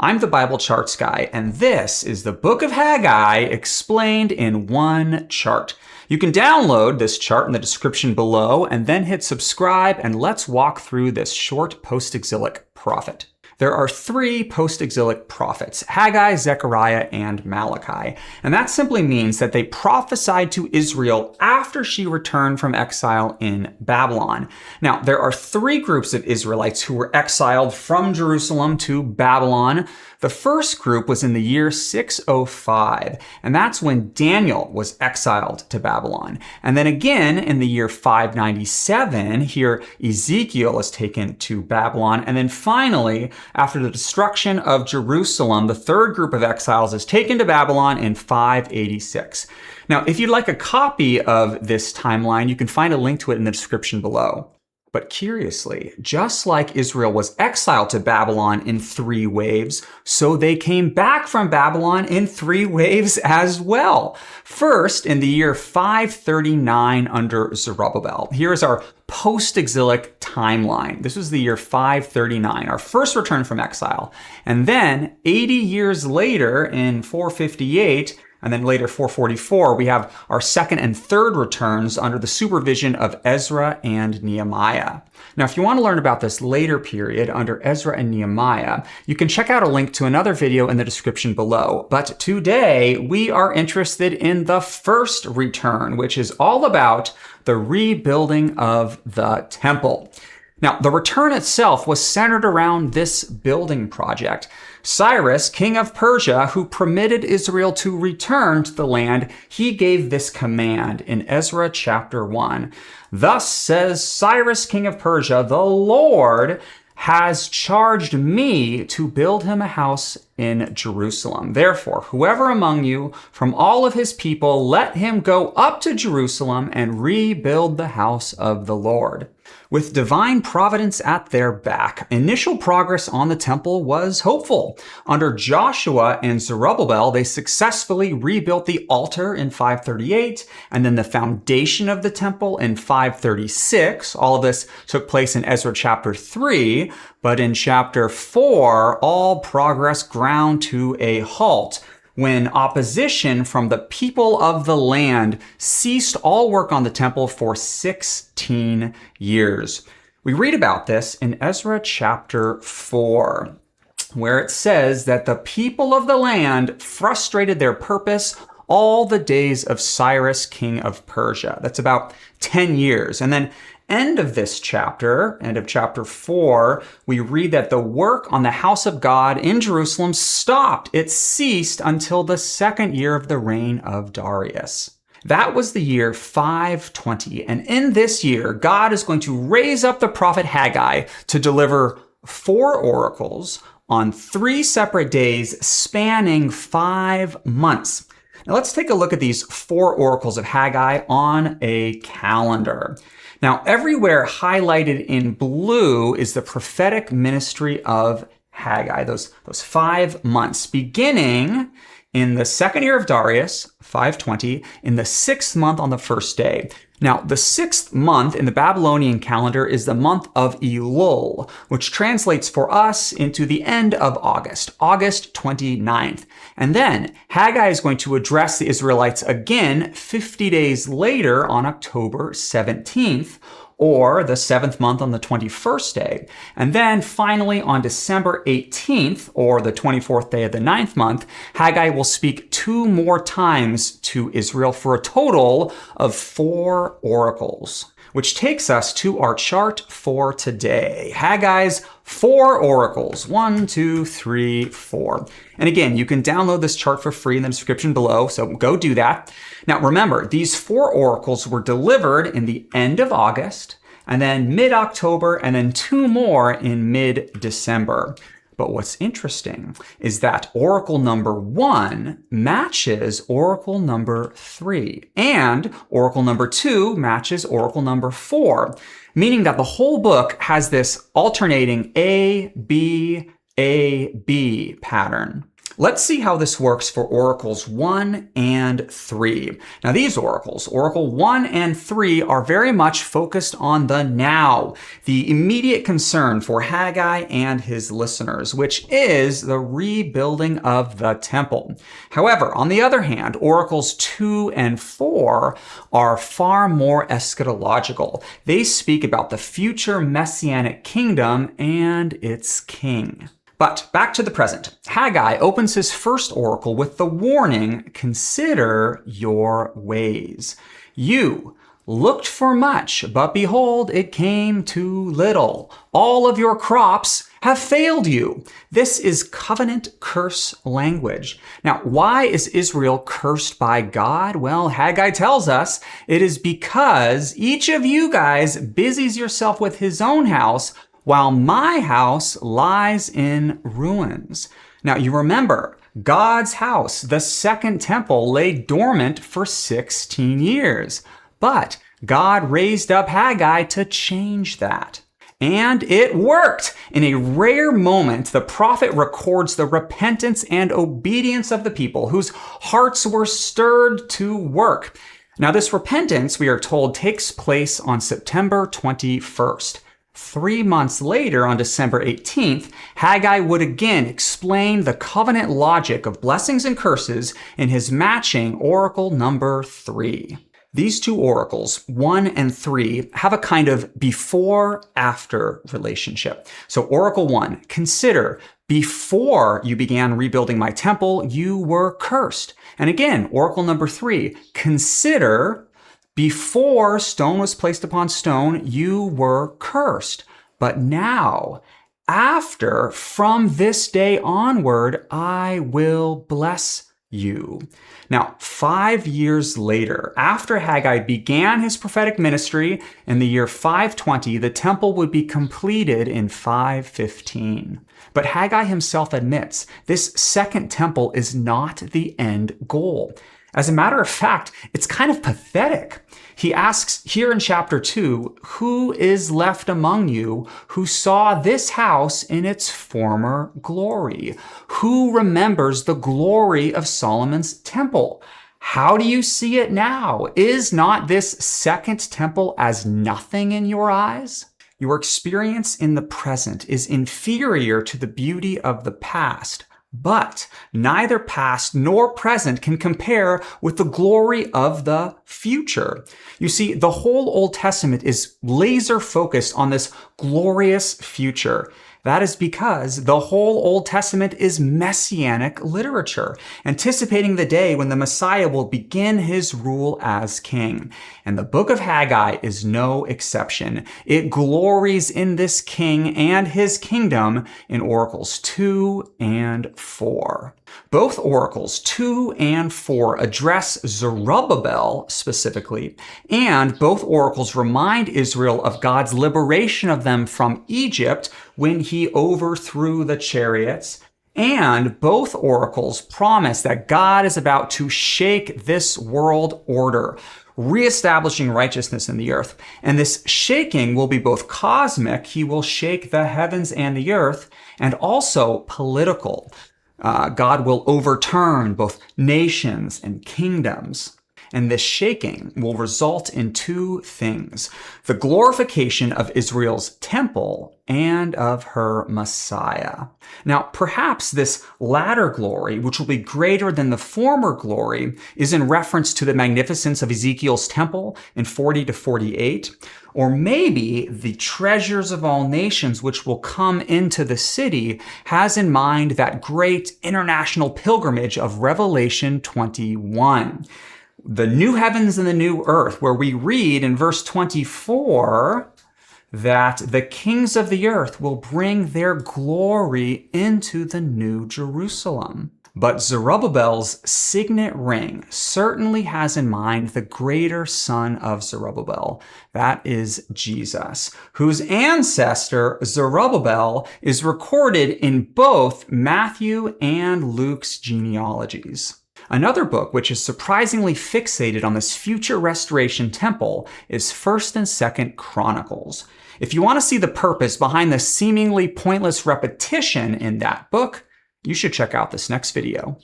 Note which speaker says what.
Speaker 1: I'm the Bible Charts Guy, and this is the book of Haggai explained in one chart. You can download this chart in the description below and then hit subscribe, and let's walk through this short post-exilic prophet. There are three post-exilic prophets, Haggai, Zechariah, and Malachi. And that simply means that they prophesied to Israel after she returned from exile in Babylon. Now, there are three groups of Israelites who were exiled from Jerusalem to Babylon. The first group was in the year 605, and that's when Daniel was exiled to Babylon. And then again in the year 597, here Ezekiel is taken to Babylon. And then finally, after the destruction of Jerusalem, the third group of exiles is taken to Babylon in 586. Now, if you'd like a copy of this timeline, you can find a link to it in the description below. But curiously, just like Israel was exiled to Babylon in three waves, so they came back from Babylon in three waves as well. First, in the year 539 under Zerubbabel. Here is our post-exilic timeline. This was the year 539, our first return from exile. And then 80 years later in 458, and then later 444, we have our second and third returns under the supervision of Ezra and Nehemiah. Now, if you want to learn about this later period under Ezra and Nehemiah, you can check out a link to another video in the description below. But today, we are interested in the first return, which is all about the rebuilding of the temple. Now, the return itself was centered around this building project. Cyrus, king of Persia, who permitted Israel to return to the land, he gave this command in Ezra chapter 1. Thus says Cyrus, king of Persia, the Lord has charged me to build him a house in Jerusalem. Therefore, whoever among you from all of his people, let him go up to Jerusalem and rebuild the house of the Lord. With divine providence at their back, initial progress on the temple was hopeful. Under Joshua and Zerubbabel, they successfully rebuilt the altar in 538, and then the foundation of the temple in 536. All of this took place in Ezra chapter 3, but in chapter 4, all progress ground to a halt when opposition from the people of the land ceased all work on the temple for 16 years. We read about this in Ezra chapter 4, where it says that the people of the land frustrated their purpose all the days of Cyrus, king of Persia. That's about 10 years. And then end of this chapter, end of chapter 4, we read that the work on the house of God in Jerusalem stopped. It ceased until the second year of the reign of Darius. That was the year 520. And in this year, God is going to raise up the prophet Haggai to deliver 4 oracles on 3 separate days spanning 5 months. Now let's take a look at these 4 oracles of Haggai on a calendar. Now, everywhere highlighted in blue is the prophetic ministry of Haggai, those 5 months, beginning in the second year of Darius, 520, in the 6th month on the first day. Now, the 6th month in the Babylonian calendar is the month of Elul, which translates for us into the end of August, August 29th. And then Haggai is going to address the Israelites again 50 days later on October 17th, or the 7th month on the 21st day. And then finally on December 18th, or the 24th day of the 9th month, Haggai will speak 2 more times to Israel for a total of 4 oracles, which takes us to our chart for today. Haggai's 4 oracles, 1, 2, 3, 4. And again, you can download this chart for free in the description below, so go do that. Now remember, these 4 oracles were delivered in the end of August, and then mid-October, and then 2 more in mid-December. But what's interesting is that oracle number 1 matches oracle number 3, and oracle number 2 matches oracle number 4, meaning that the whole book has this alternating A, B pattern. Let's see how this works for oracles 1 and 3. Now these oracles, oracle 1 and 3, are very much focused on the now, the immediate concern for Haggai and his listeners, which is the rebuilding of the temple. However, on the other hand, oracles 2 and 4 are far more eschatological. They speak about the future messianic kingdom and its king. But back to the present. Haggai opens his first oracle with the warning, consider your ways. You looked for much, but behold, it came to little. All of your crops have failed you. This is covenant curse language. Now, why is Israel cursed by God? Well, Haggai tells us it is because each of you guys busies yourself with his own house, while my house lies in ruins. Now, you remember, God's house, the second temple, lay dormant for 16 years. But God raised up Haggai to change that. And it worked. In a rare moment, the prophet records the repentance and obedience of the people whose hearts were stirred to work. Now, this repentance, we are told, takes place on September 21st. 3 months later, on December 18th, Haggai would again explain the covenant logic of blessings and curses in his matching oracle number 3. These two oracles, 1 and 3, have a kind of before-after relationship. So oracle 1, consider, before you began rebuilding my temple, you were cursed. And again, oracle number 3, consider, before stone was placed upon stone, you were cursed. But now, after, from this day onward, I will bless you. Now, 5 years later, after Haggai began his prophetic ministry in the year 520, the temple would be completed in 515. But Haggai himself admits this second temple is not the end goal. As a matter of fact, it's kind of pathetic. He asks here in chapter 2, who is left among you who saw this house in its former glory? Who remembers the glory of Solomon's temple? How do you see it now? Is not this second temple as nothing in your eyes? Your experience in the present is inferior to the beauty of the past. But neither past nor present can compare with the glory of the future. You see, the whole Old Testament is laser focused on this glorious future. That is because the whole Old Testament is messianic literature, anticipating the day when the Messiah will begin his rule as king. And the book of Haggai is no exception. It glories in this king and his kingdom in oracles 2 and 4. Both oracles 2 and 4 address Zerubbabel specifically, and both oracles remind Israel of God's liberation of them from Egypt when he overthrew the chariots. And both oracles promise that God is about to shake this world order, reestablishing righteousness in the earth. And this shaking will be both cosmic, he will shake the heavens and the earth, and also political. God will overturn both nations and kingdoms. And this shaking will result in two things: the glorification of Israel's temple and of her Messiah. Now, perhaps this latter glory, which will be greater than the former glory, is in reference to the magnificence of Ezekiel's temple in 40 to 48, or maybe the treasures of all nations which will come into the city has in mind that great international pilgrimage of Revelation 21. The new heavens and the new earth, where we read in verse 24 that the kings of the earth will bring their glory into the new Jerusalem. But Zerubbabel's signet ring certainly has in mind the greater son of Zerubbabel. That is Jesus, whose ancestor Zerubbabel is recorded in both Matthew and Luke's genealogies. Another book which is surprisingly fixated on this future restoration temple is 1st and 2nd Chronicles. If you want to see the purpose behind the seemingly pointless repetition in that book, you should check out this next video.